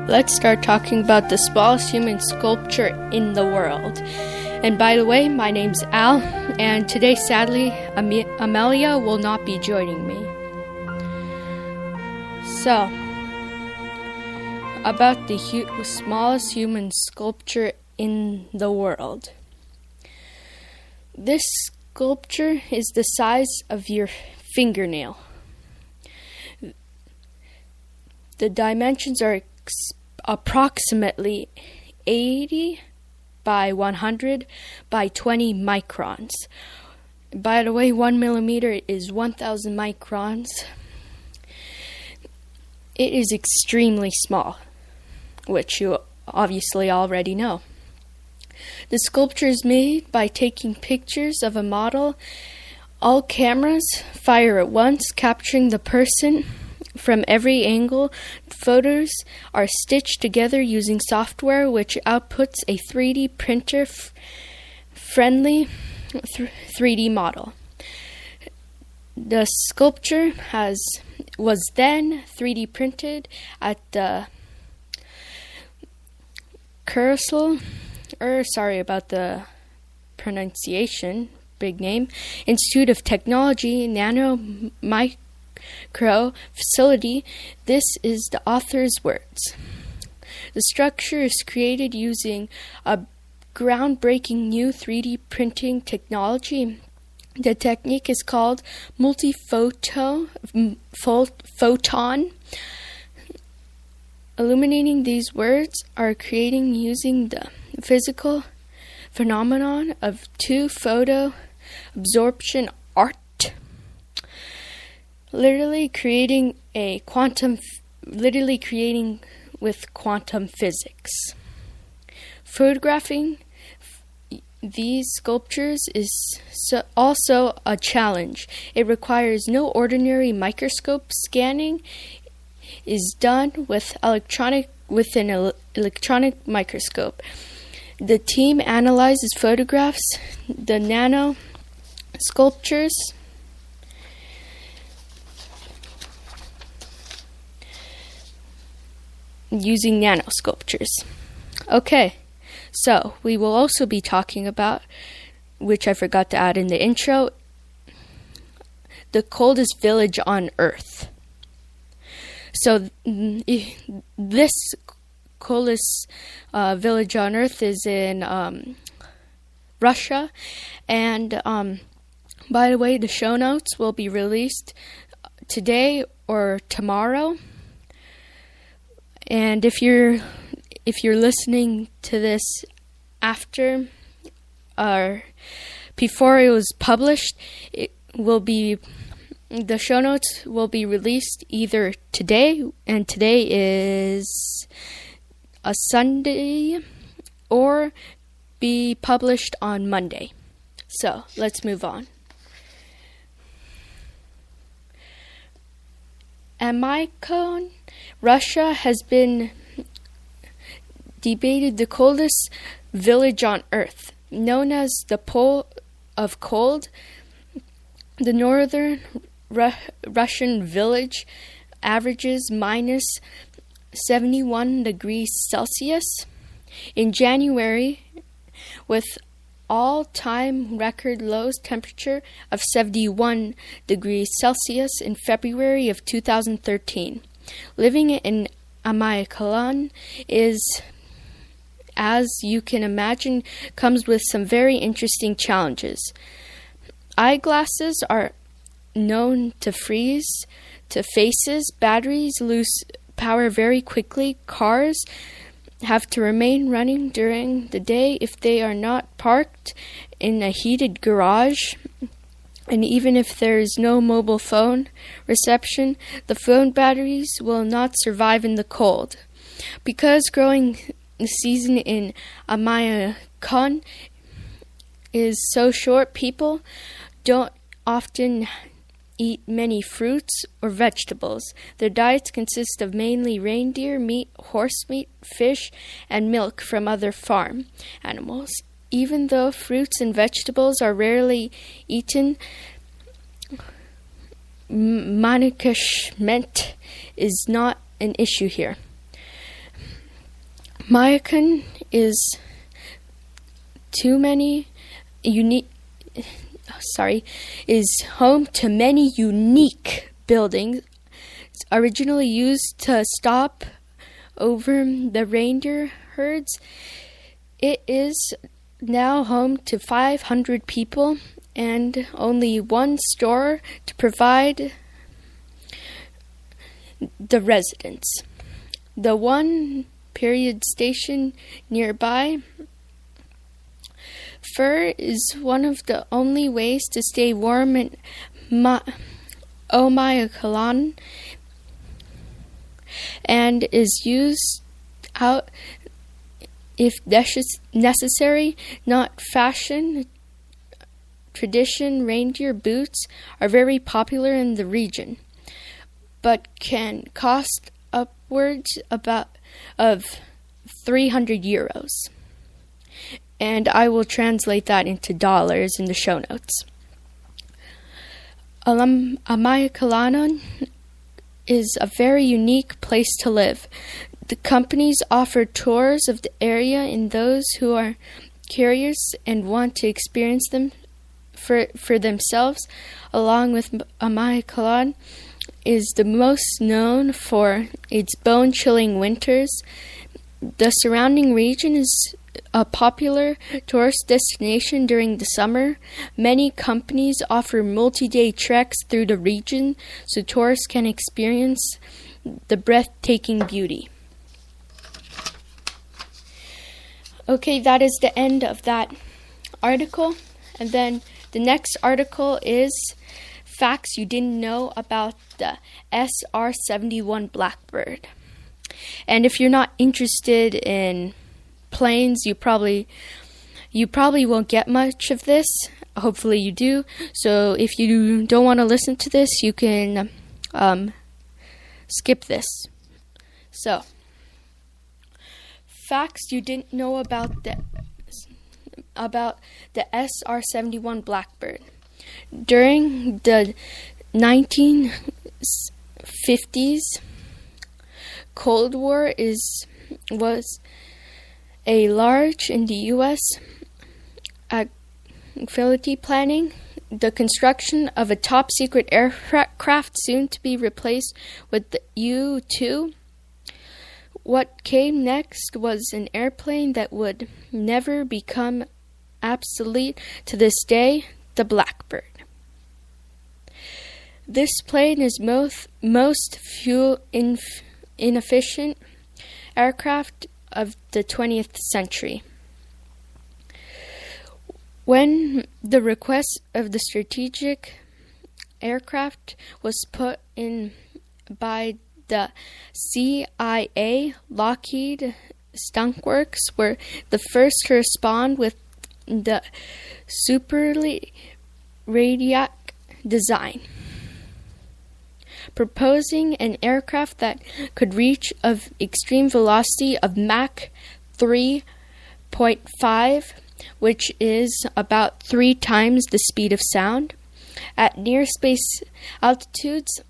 let's start talking about the smallest human sculpture in the world. And by the way, my name's Al, and today, sadly, Amelia will not be joining me. So, about the smallest human sculpture in the world. This sculpture is the size of your fingernail. The dimensions are approximately 80 by 100 by 20 microns. By the way, 1 millimeter is 1,000 microns. It is extremely small, which you obviously already know. The sculpture is made by taking pictures of a model. All cameras fire at once, capturing the person from every angle. Photos are stitched together using software which outputs a 3D printer friendly 3D model. The sculpture was then 3D printed at the sorry about the pronunciation, big name, Institute of Technology, Micro facility. This is the author's words. The structure is created using a groundbreaking new 3D printing technology. The technique is called multi-photon. Illuminating these words are creating using the physical phenomenon of two-photo absorption art. Literally creating with quantum physics. Photographing these sculptures is also a challenge. It requires no ordinary microscope. Scanning is done with an electronic microscope. The team analyzes photographs, the nano sculptures, using nano sculptures. Okay, so we will also be talking about, which I forgot to add in the intro, the coldest village on Earth. So this coldest village on Earth is in Russia, and by the way, the show notes will be released today or tomorrow. And if you're listening to this after or before it was published, the show notes will be released either today, and today is a Sunday, or be published on Monday. So let's move on. Amicon, Russia has been debated the coldest village on Earth, known as the Pole of Cold. The northern Russian village averages minus 71 degrees Celsius in January, with all-time record low temperature of 71 degrees Celsius in February of 2013. Living in Amicon is, as you can imagine, comes with some very interesting challenges. Eyeglasses are known to freeze to faces. Batteries lose power very quickly. Cars have to remain running during the day if they are not parked in a heated garage. And even if there is no mobile phone reception, the phone batteries will not survive in the cold. Because growing season in Amicon is so short, people don't often eat many fruits or vegetables. Their diets consist of mainly reindeer meat, horse meat, fish, and milk from other farm animals. Even though fruits and vegetables are rarely eaten, management is not an issue here. Mayakan is is home to many unique buildings originally used to stop over the reindeer herds. It is now home to 500 people and only one store to provide the residents. The one period station nearby. Fur is one of the only ways to stay warm in Omayakalon and is used out if necessary, not fashion. Tradition reindeer boots are very popular in the region, but can cost upwards of 300 euros. And I will translate that into dollars in the show notes. Amayakalanon is a very unique place to live. The companies offer tours of the area, and those who are curious and want to experience them for themselves, along with Amayakalan, is the most known for its bone-chilling winters. The surrounding region is a popular tourist destination during the summer. Many companies offer multi-day treks through the region so tourists can experience the breathtaking beauty. Okay, that is the end of that article. And then the next article is facts you didn't know about the SR-71 Blackbird. And if you're not interested in planes, you probably won't get much of this. Hopefully you do. So if you don't want to listen to this, you can skip this. So, facts you didn't know about the SR-71 Blackbird. During the 1950s, Cold War was a large in the U.S. activity planning. The construction of a top-secret aircraft soon to be replaced with the U-2. What came next was an airplane that would never become obsolete to this day, the Blackbird. This plane is most fuel inefficient aircraft of the 20th century. When the request of the strategic aircraft was put in by the CIA, Lockheed Skunk were the first to respond with the superly radiac design, proposing an aircraft that could reach of extreme velocity of Mach 3.5, which is about 3 times the speed of sound, at near space altitudes,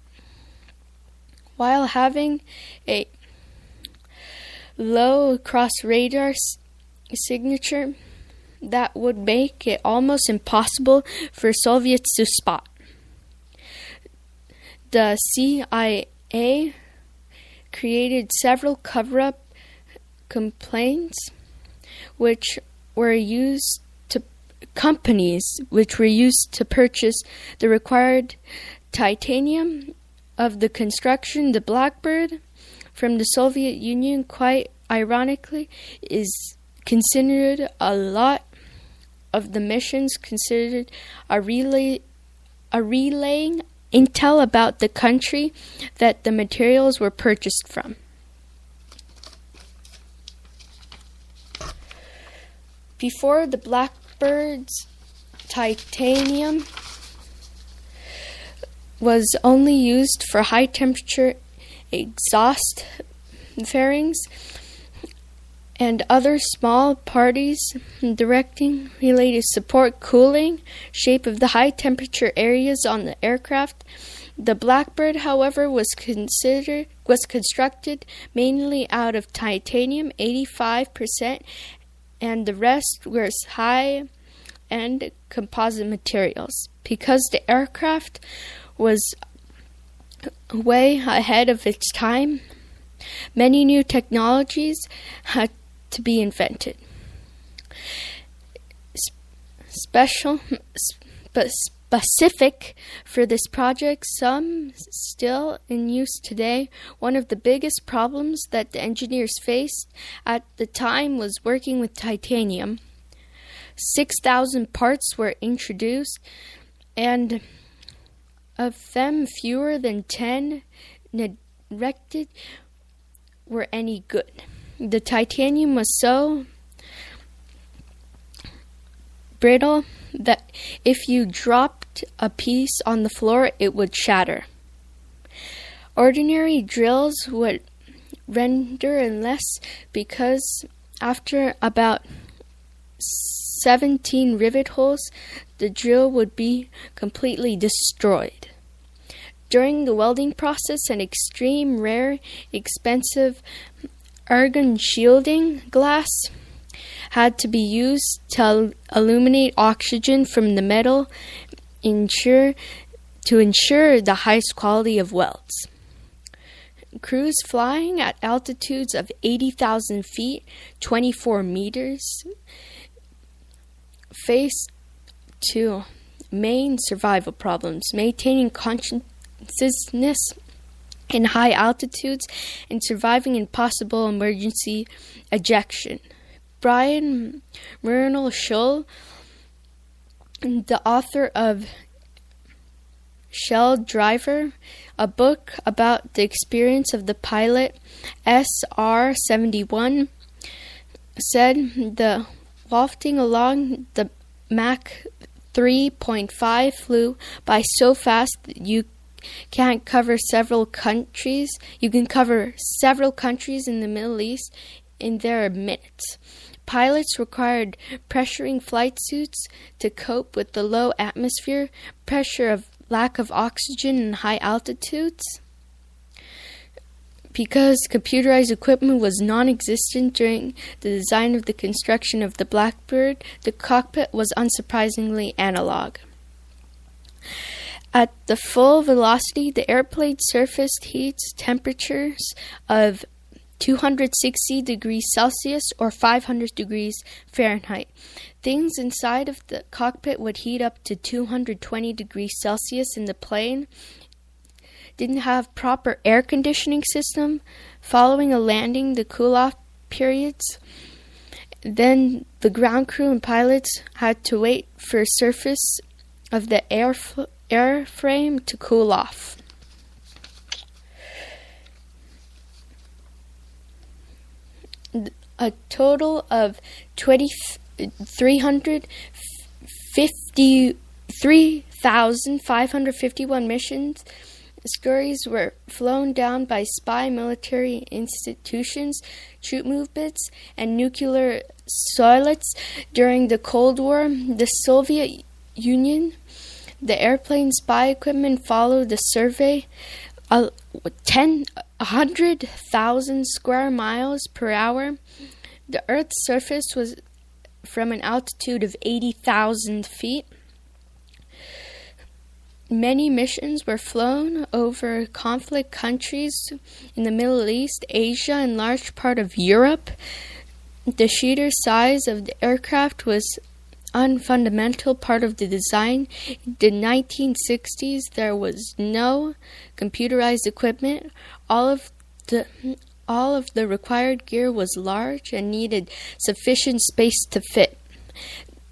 while having a low cross-radar signature that would make it almost impossible for Soviets to spot. The CIA created several cover-up complaints which were used to purchase the required titanium of the construction. The Blackbird from the Soviet Union, quite ironically, is considered a lot of the missions considered a relaying intel about the country that the materials were purchased from. Before the Blackbird's titanium was only used for high-temperature exhaust fairings and other small parties directing related support cooling shape of the high-temperature areas on the aircraft. The Blackbird, however, was considered was constructed mainly out of titanium, 85%, and the rest was high-end composite materials. Because the aircraft was way ahead of its time, many new technologies had to be invented. Specific for this project, some still in use today. One of the biggest problems that the engineers faced at the time was working with titanium. 6,000 parts were introduced, and of them, fewer than 10 directed were any good. The titanium was so brittle that if you dropped a piece on the floor, it would shatter. Ordinary drills would render unless, because after about 17 rivet holes, the drill would be completely destroyed. During the welding process, an extreme rare, expensive argon shielding glass had to be used to illuminate oxygen from the metal to ensure the highest quality of welds. Crews flying at altitudes of 80,000 feet, 24 meters, faced two main survival problems: maintaining consciousness in high altitudes and surviving in possible emergency ejection. Brian Murnell Schull, the author of Shell Driver, a book about the experience of the pilot SR-71, said the wafting along the Mach 3.5 flew by so fast that you can cover several countries in the Middle East in their minutes. Pilots required pressuring flight suits to cope with the low atmosphere pressure of lack of oxygen in high altitudes. Because computerized equipment was non-existent during the design of the construction of the Blackbird, the cockpit was unsurprisingly analog. At the full velocity, the airplane surfaced heats temperatures of 260 degrees Celsius or 500 degrees Fahrenheit. Things inside of the cockpit would heat up to 220 degrees Celsius, and the plane didn't have proper air conditioning system. Following a landing, the cool-off periods, then the ground crew and pilots had to wait for the surface of the airframe to cool off. A total of 353,551 missions stories were flown down by spy military institutions, troop movements, and nuclear satellites during the Cold War. The Soviet Union, the airplane spy equipment followed the survey 100,000 square miles per hour. The Earth's surface was from an altitude of 80,000 feet. Many missions were flown over conflict countries in the Middle East, Asia, and large part of Europe. The sheer size of the aircraft was a fundamental part of the design. In the 1960s, there was no computerized equipment. All of the required gear was large and needed sufficient space to fit.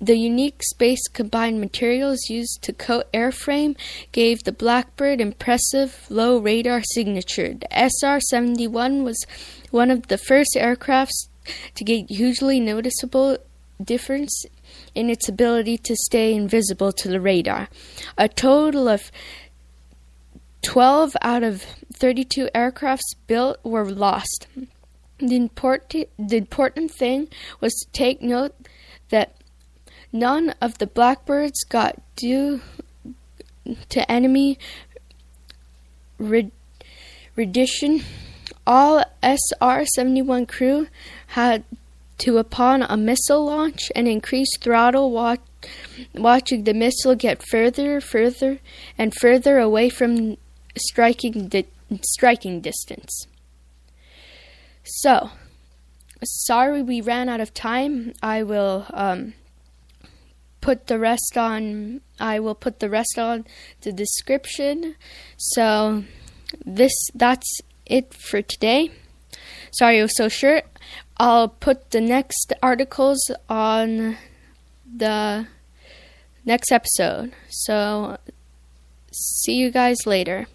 The unique space-combined materials used to coat airframe gave the Blackbird impressive low radar signature. The SR-71 was one of the first aircrafts to get hugely noticeable difference in its ability to stay invisible to the radar. A total of 12 out of 32 aircrafts built were lost. The important thing was to take note that none of the Blackbirds got due to enemy rendition, all SR-71 crew had to upon a missile launch and increase throttle watching the missile get further and further away from striking distance. So, sorry we ran out of time. I will put the rest on the description. So that's it for today. Sorry it was so short. I'll put the next articles on the next episode. So see you guys later.